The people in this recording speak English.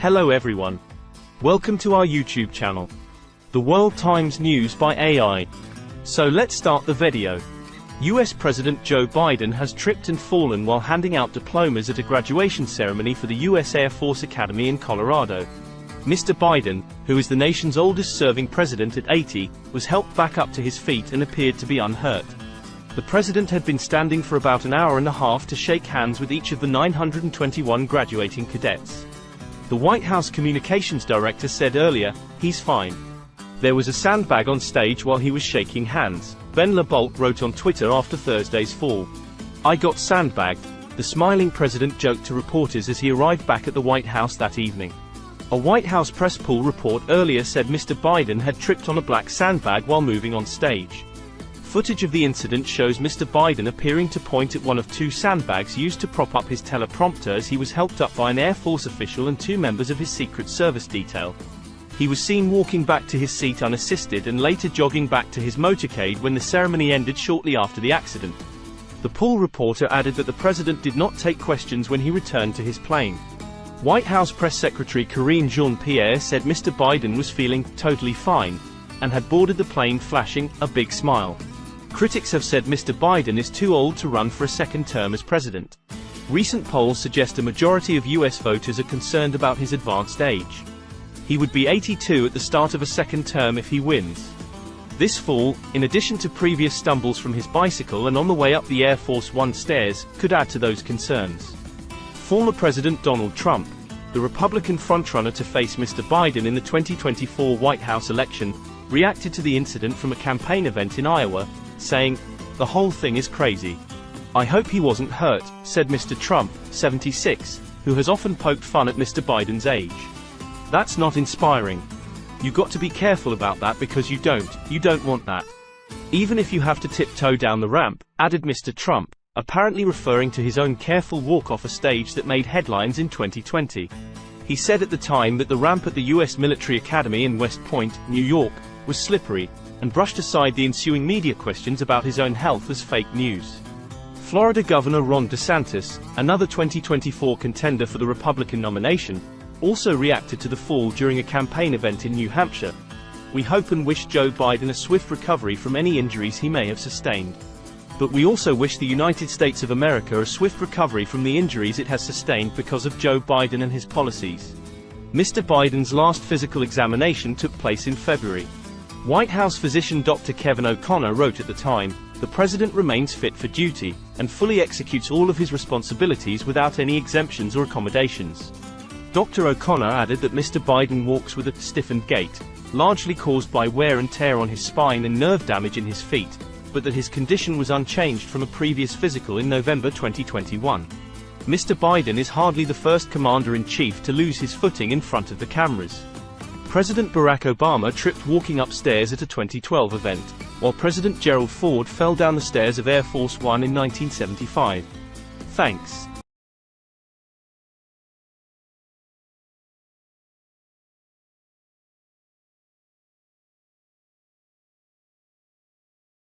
Hello everyone. Welcome to our YouTube channel. The World Times News by AI. So let's start the video. US President Joe Biden has tripped and fallen while handing out diplomas at a graduation ceremony for the US Air Force Academy in Colorado. Mr. Biden, who is the nation's oldest serving president at 80, was helped back up to his feet and appeared to be unhurt. The president had been standing for about an hour and a half to shake hands with each of the 921 graduating cadets. The White House communications director said earlier, "He's fine. There was a sandbag on stage while he was shaking hands," Ben LeBolt wrote on Twitter after Thursday's fall. "I got sandbagged," the smiling president joked to reporters as he arrived back at the White House that evening. A White House press pool report earlier said Mr. Biden had tripped on a black sandbag while moving on stage. Footage of the incident shows Mr. Biden appearing to point at one of two sandbags used to prop up his teleprompter as he was helped up by an Air Force official and two members of his Secret Service detail. He was seen walking back to his seat unassisted and later jogging back to his motorcade when the ceremony ended shortly after the accident. The pool reporter added that the president did not take questions when he returned to his plane. White House Press Secretary Karine Jean-Pierre said Mr. Biden was feeling totally fine and had boarded the plane flashing a big smile. Critics have said Mr. Biden is too old to run for a second term as president. Recent polls suggest a majority of US voters are concerned about his advanced age. He would be 82 at the start of a second term if he wins. This fall, in addition to previous stumbles from his bicycle and on the way up the Air Force One stairs, could add to those concerns. Former President Donald Trump, the Republican frontrunner to face Mr. Biden in the 2024 White House election, reacted to the incident from a campaign event in Iowa, saying, "The whole thing is crazy. I hope he wasn't hurt," said Mr. Trump, 76, who has often poked fun at Mr. Biden's age. "That's not inspiring. You got to be careful about that because you don't want that. Even if you have to tiptoe down the ramp," added Mr. Trump, apparently referring to his own careful walk off a stage that made headlines in 2020. He said at the time that the ramp at the US Military Academy in West Point, New York, was slippery, and brushed aside the ensuing media questions about his own health as fake news. Florida Governor Ron DeSantis, another 2024 contender for the Republican nomination, also reacted to the fall during a campaign event in New Hampshire. "We hope and wish Joe Biden a swift recovery from any injuries he may have sustained. But we also wish the United States of America a swift recovery from the injuries it has sustained because of Joe Biden and his policies." Mr. Biden's last physical examination took place in February. White House physician Dr. Kevin O'Connor wrote at the time, "The president remains fit for duty, and fully executes all of his responsibilities without any exemptions or accommodations." Dr. O'Connor added that Mr. Biden walks with a stiffened gait, largely caused by wear and tear on his spine and nerve damage in his feet, but that his condition was unchanged from a previous physical in November 2021. Mr. Biden is hardly the first commander-in-chief to lose his footing in front of the cameras. President Barack Obama tripped walking upstairs at a 2012 event, while President Gerald Ford fell down the stairs of Air Force One in 1975. Thanks.